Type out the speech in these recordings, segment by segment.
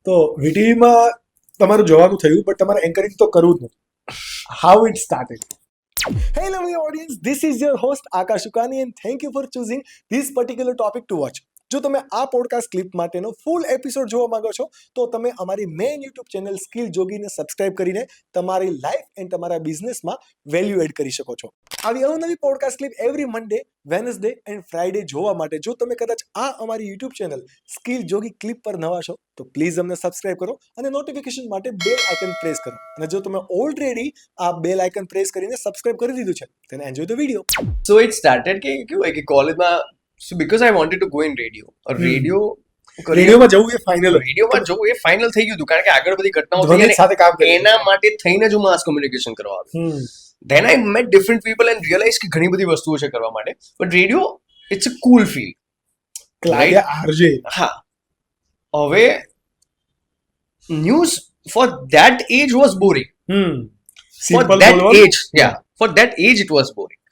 તો વીટીવીમાં તમારું જવાનું થયું, બટ તમારે એન્કરિંગ તો કરવું જ નતું. How it started? Hello, my audience. This is your host Akash Ukani, and thank you for choosing this particular topic to watch. જો તમે આ પોડકાસ્ટ ક્લિપ માટેનો ફૂલ એપિસોડ જોવા માંગો છો તો તમે અમારી મેઇન યુટ્યુબ ચેનલ સ્કિલ જોગીને સબસ્ક્રાઇબ કરીને તમારી લાઈફ એન્ડ તમારા બિઝનેસમાં વેલ્યુ એડ કરી શકો છો. આવી અવનવી podcast clip every Monday, Wednesday and Friday જોવા માટે જો તમે કદાચ આ અમારી યુટ્યુબ ચેનલ સ્કિલ જોગી ક્લિપ પર નવા છો તો પ્લીઝ અમને સબસ્ક્રાઇબ કરો અને નોટિફિકેશન માટે બેલ આઇકન પ્રેસ કરો. અને જો તમે ઓલરેડી આ બેલ આઇકન પ્રેસ કરીને સબસ્ક્રાઇબ કરી દીધું છે then enjoy the video. So it started કે કેવું હોય કે કોલેજમાં because I wanted to go in radio. રેડિયોમાં જવું એ ફાઇનલ રેડિયોમાં જવું એ ફાઇનલ થઈ ગયું હતું કારણ કે આગળ બધી ઘટનાઓ થઈ ધ્વનિ સાથે કામ કરી એના માટે થઈને જ હું માસ કમ્યુનિકેશન કરવા આવ્યો. Then I met different people and realized કે ઘણી બધી વસ્તુઓ છે કરવા માટે. But radio, it's a cool field. ક્લાય આરજે. હા, હવે news for that age was boring. For that age, yeah, for that age it was boring.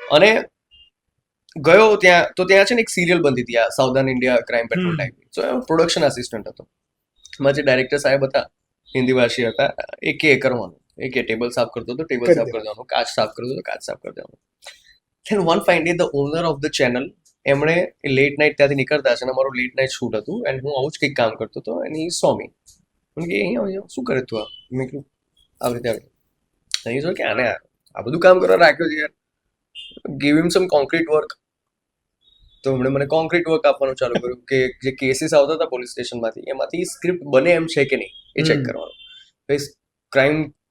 અને ગયો ત્યાં તો ત્યાં છે ને એક સિરિયલ બનતી હતી આ સાઉથર્ન ઇન્ડિયા ક્રાઇમ પેટ્રોલ ટાઈપની. સો પ્રોડક્શન આસિસ્ટન્ટ હતો. એમાં જે ડાયરેક્ટર સાહેબ હતા હિન્દી ભાષી હતા. એ કરવાનું, એ ટેબલ સાફ કરતો હતો, ટેબલ સાફ કરી દેવાનું, કાચ સાફ કરતો હતો, કાચ સાફ કરી દેવાનું. then one fine day the owner of the channel એમણે લેટ નાઇટ ત્યાંથી નીકળતા છે અને અમારું લેટ નાઇટ શૂટ હતું એન્ડ હું આવું જ કંઈક કામ કરતો હતો એન્ડ હી સો મી. મને કે અહીંયા શું કરે તું? મેં કીધું આવી રીતે અહીં જો કે આને આ બધું કામ કરવા રાખ્યો છે યાર, ગીવ હિમ સમ કોન્ક્રીટ વર્ક. તો એમણે મને કોન્ક્રીટ વર્ક આપવાનું ચાલુ કર્યું કે જે કેસીસ આવતા હતા પોલીસ સ્ટેશનમાંથી એમાંથી સ્ક્રિપ્ટ બને એમ છે કે નહીં એ ચેક કરવાનું.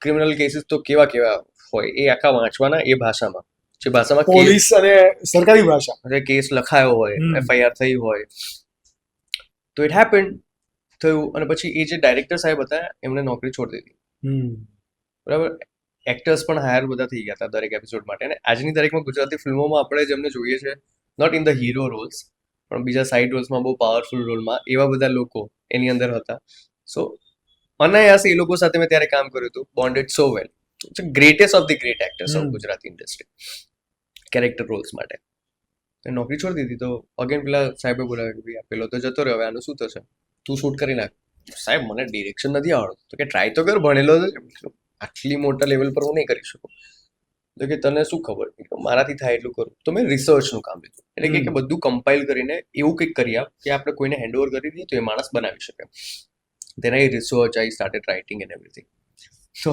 ક્રિમિનલ કેસીસ તો કેવા કેવા હોય એ આખા વાંચવાના એ ભાષામાં, જે ભાષામાં પોલીસ અને સરકારી ભાષા જે કેસ લખાયો હોય, એફઆઈઆર થઈ હોય. તો ઇટ હેપન્ડ થયું અને પછી એ જે ડાયરેક્ટર સાહેબ હતા એમને નોકરી છોડી દીધી. બરાબર. એક્ટર્સ પણ હાયર બધા થઈ ગયા હતા દરેક એપિસોડ માટે. અને આજની તારીખમાં ગુજરાતી ફિલ્મોમાં આપણે જેમને જોઈએ છે, not in the hero roles પણ બીજા સાઇડ રોલ્સમાં બહુ પાવરફુલ રોલમાં એવા બધા લોકો એની અંદર હતા. સો અનાયાસ એ લોકો સાથે મેં ત્યારે કામ કર્યું હતું. Bonded so well. Greatest of the great actors of Gujarati industry character Rolls માટે. નોકરી છોડી દીધી તો અગેન પેલા સાહેબે બોલાવ્યું કે ભાઈ પેલો તો જતો રહ્યો, હવે આનું શું થશે, તું શૂટ કરી નાખ. સાહેબ મને ડિરેક્શન નથી આવડતું. તો કે ટ્રાય તો કર, ભણેલો છે, આટલી મોટા લેવલ પર હું નહીં કરી શકું. તો કે તને શું ખબર, મારાથી થાય એટલું કરું. તો મેં રિસર્ચનું કામ લીધું. એટલે કે બધું કમ્પાઇલ કરીને એવું કંઈક કરી આપ કે આપણે કોઈને હેન્ડઓવર કરી દઈએ તો એ માણસ બનાવી શકે. then I research, I started writing and everything. So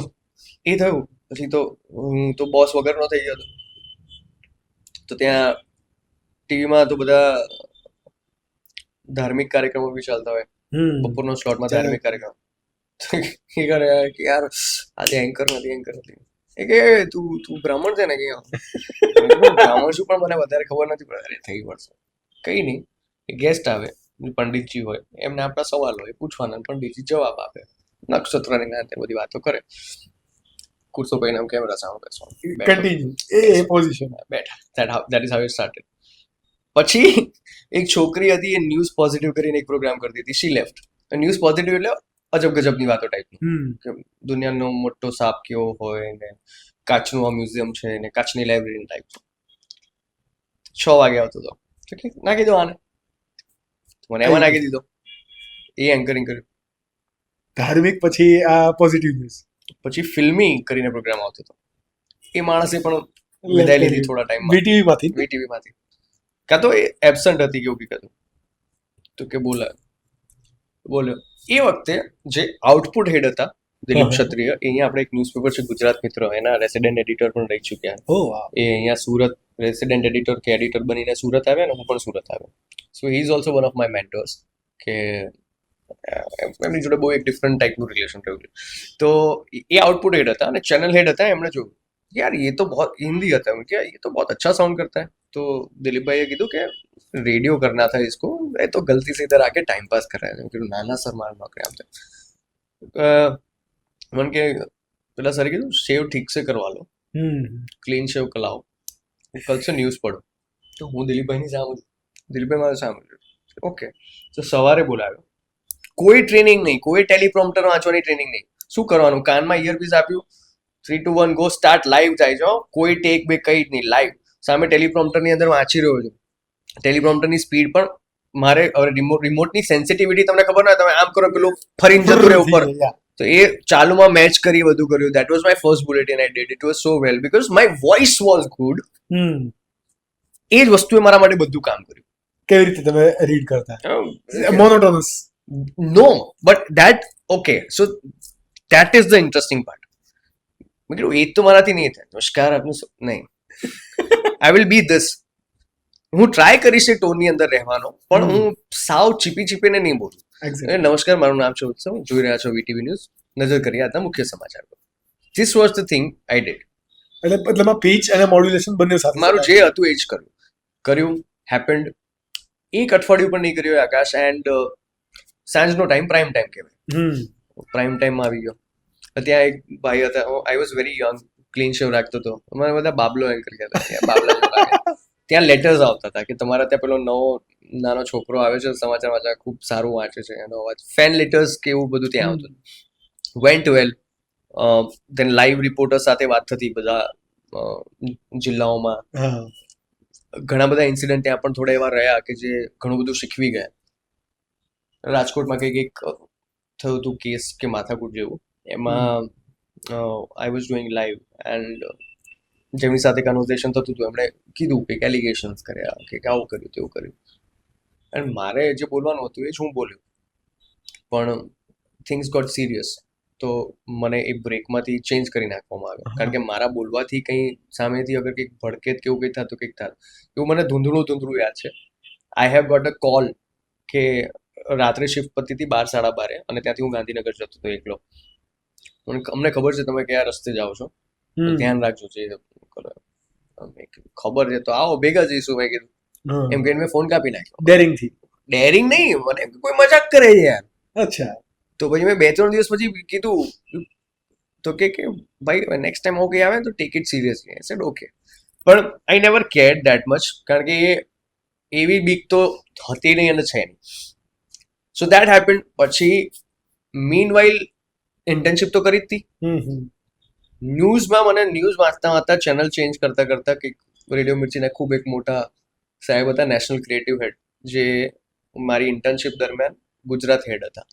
એ થયું પછી તો હું તો બોસ વગરનો થઈ ગયો હતો. તો ત્યાં ટીવીમાં તો બધા ધાર્મિક કાર્યક્રમો બી ચાલતા હોય, બપોરનો સ્લોટમાં ધાર્મિક કાર્યક્રમ. એ કરે કે યાર આજે એન્કર નથી. એ કે તું બ્રાહ્મણ છે ને? કે બ્રાહ્મણ છું પણ મને વધારે ખબર નથી પડે. થઈ પડશે કઈ નહીં. એ ગેસ્ટ આવે, પંડિતજી હોય, એમને આપણા સવાલ હોય પૂછવાના, પંડિતજી જવાબ આપે, નક્ષત્રની ના તે બધી વાતો કરે. કુર્સો પહેરીને આમ કેમેરા સામે બેઠા. That is how it started. પછી એક છોકરી હતી, એ ન્યૂઝ પોઝિટિવ કરીને એક પ્રોગ્રામ કરતી હતી. શી લેફ્ટ. ન્યૂઝ પોઝિટિવ એટલે અજબ ગજબની વાતો ટાઈપની, કે દુનિયાનો મોટો સાપ કેવો હોય ને કાચનું આ મ્યુઝિયમ છે ને કાચની લાઇબ્રેરી ટાઈપ. 6 વાગે આવતો હતો. નાખી દો આને, મને એમાં નાખી દીધો. એ એન્કરિંગ કર્યું. ધાર્મિક પછી આ પોઝિટિવ ન્યૂઝ. પછી ફિલ્મી કરીને પ્રોગ્રામ આવતો હતો. એ માણસે પણ વિદાય લીધી થોડા ટાઈમમાં વીટીવીમાંથી. કાં તો એ એબસન્ટ હતી કેવું કીધું. તો કે બોલ્યો. એ વખતે જે આઉટપુટ હેડ હતા દિલીપ ક્ષત્રિય, અહીંયા આપણે એક ન્યૂઝપેપર છે ગુજરાત મિત્ર, એના રેસિડેન્ટ એડિટર પણ રહી ચૂક્યા. એ અહીંયા સુરત રેસિડેન્ટ એડિટર કે એડિટર બનીને સુરત આવ્યા ને હું પણ સુરત આવ્યો. So he is also one of my mentors. કે એમની જોડે બહુ એક ડિફરન્ટ ટાઈપનું રિલેશન રહ્યું. તો એ આઉટપુટ હેડ હતા અને ચેનલ હેડ હતા. એમણે જોયું यार ये तो बहुत हिंदी आता है क्या, ये तो बहुत अच्छा साउंड करता है. तो दिलीप भाई કીધું કે रेडियो करना था इसको, ये तो गलती से इधर आके टाइम पास कर रहे हैं. કીધું ના ના સર મારા નોકરી આમ મને કે પેલા સર કીધું શેવ ઠીક से करवा लो, क्लीन शेव कराओ, कल से न्यूज़ पढ़ो. તો હું દિલીપભાઈની સામે, દિલીપભાઈ મારા સામે, ઓકે. તો સવારે બોલાવ્યો. કોઈ ટ્રેનિંગ નહીં, કોઈ ટેલિપ્રોમ્પ્ટર વાંચવાની ટ્રેનિંગ નહીં. શું કરવાનું, કાનમાં ઇયરપીસ આપ્યું, 3, 2, 1 ગો સ્ટાર્ટ, લાઈવ જાય છો. કોઈ ટેક બે કઈ જ નહીં, લાઈવ સામે ટેલિપ્રોમ્પ્ટરની અંદર વાંચી રહ્યો છું. ટેલિપ્રોમ્પ્ટરની સ્પીડ પણ મારે હવે રિમોટની સેન્સિટિવિટી તમને ખબર ના હોય, તમે આમ કરો પેલું ફરીને જતું રહે ઉપર, Yeah. તો એ ચાલુમાં મેચ કરી બધું કર્યું. That was my first bullet and I did it was so well because my voice was good. એ જ વસ્તુએ મારા માટે બધું કામ કર્યું. કેવી રીતે તમે રીડ કરતા? Monotonous? No, but that okay, so that is the interesting part. મેં કીધું એ તો મારાથી નહીં થાય, નમસ્કાર આપનું નહીં, આઈ વિલ બી ધીસ. હું ટ્રાય કરીશ એ ટોનની અંદર રહેવાનો, પણ હું સાવ ચીપીને નહીં બોલું. Exactly. નમસ્કાર, મારું નામ છે ઉત્સવ, જોઈ રહ્યા છો વીટીવી ન્યૂઝ, નજર કરીએ આજના મુખ્ય સમાચાર પર. This was the thing I did. એટલે મતલબ પીચ અને મોડ્યુલેશન બંને સાથે મારું જે હતું એ જ કર્યું. હેપન્ડ. એક અઠવાડિયું પણ નહીં કર્યું આકાશ. એન્ડ સાંજનો ટાઈમ પ્રાઇમ ટાઈમ કહેવાય. પ્રાઇમ ટાઈમમાં આવી ગયો. ત્યાં એક ભાઈ હતા, I was very young, clean shave રાખતો હતો. અમારે બધા બાબલો એમ કરી કહેતા, બાબલા જેવું લાગે. ત્યાં લેટર્સ આવતા હતા કે તમારા ત્યાં પેલો નવો નાનો છોકરો આવે છે, સમાચાર ખૂબ સારું વાંચે છે, એનો અવાજ. ફેન લેટર્સ કે એવું બધું ત્યાં આવતું. વેન્ટ વેલ. દેન લાઈવ રિપોર્ટર સાથે વાત થતી બધા જિલ્લાઓમાં. ઘણા બધા ઇન્સિડન્ટ ત્યાં પણ થોડા એવા રહ્યા કે જે ઘણું બધું શીખવી ગયા. રાજકોટમાં કંઈક થયું હતું કેસ કે માથાકૂટ જેવું, એમાં I was doing live and જેમની સાથે કન્વર્સેશન થતું હતું એમણે કીધું કે એલિગેશન્સ કર્યા કે આવું કર્યું તેવું કર્યું. એન્ડ મારે જે બોલવાનું હતું એ જ હું બોલ્યો, પણ થિંગ્સ ગોટ સિરિયસ. તો મને એ બ્રેકમાંથી ચેન્જ કરી નાખવામાં આવ્યો, કારણ કે મારા બોલવાથી કંઈ સામેથી અગર કંઈક ભડકે કે એવું કંઈક થતું કંઈક થાય એવું મને ધૂંધળું યાદ છે. I have got a call કે રાત્રે શિફ્ટ પતી હતી 12:30 અને ત્યાંથી હું ગાંધીનગર જતો હતો એકલો. અમને ખબર છે તમે કયા રસ્તે જાઓ છો, ધ્યાન રાખજો. જે ખબર છે તો આવો, ભેગા જઈશું મેં કીધું. એમ કહીને મેં ફોન કાપી નાખ્યો. ડેરિંગ નહીં, મને કોઈ મજાક કરે છે યાર. અચ્છા. તો પછી મેં 2-3 દિવસ પછી કીધું તો કે ભાઈ નેક્સ્ટ ટાઈમ ઓકે આવે તો take it seriously. I said okay, પણ I never cared that much, કારણ કે એવી બીક તો હતી નહીં અને છે નહીં. So that happened. પછી મીન વાઇલ ઇન્ટર્નશિપ તો કરી જ હતી. ન્યૂઝમાં મને ન્યૂઝ વાંચતા ચેનલ ચેન્જ કરતા કંઈક રેડિયો મિર્ચીના ખૂબ એક મોટા સાહેબ હતા, નેશનલ ક્રિએટિવ હેડ, જે મારી ઇન્ટર્નશિપ દરમિયાન ગુજરાત હેડ હતા.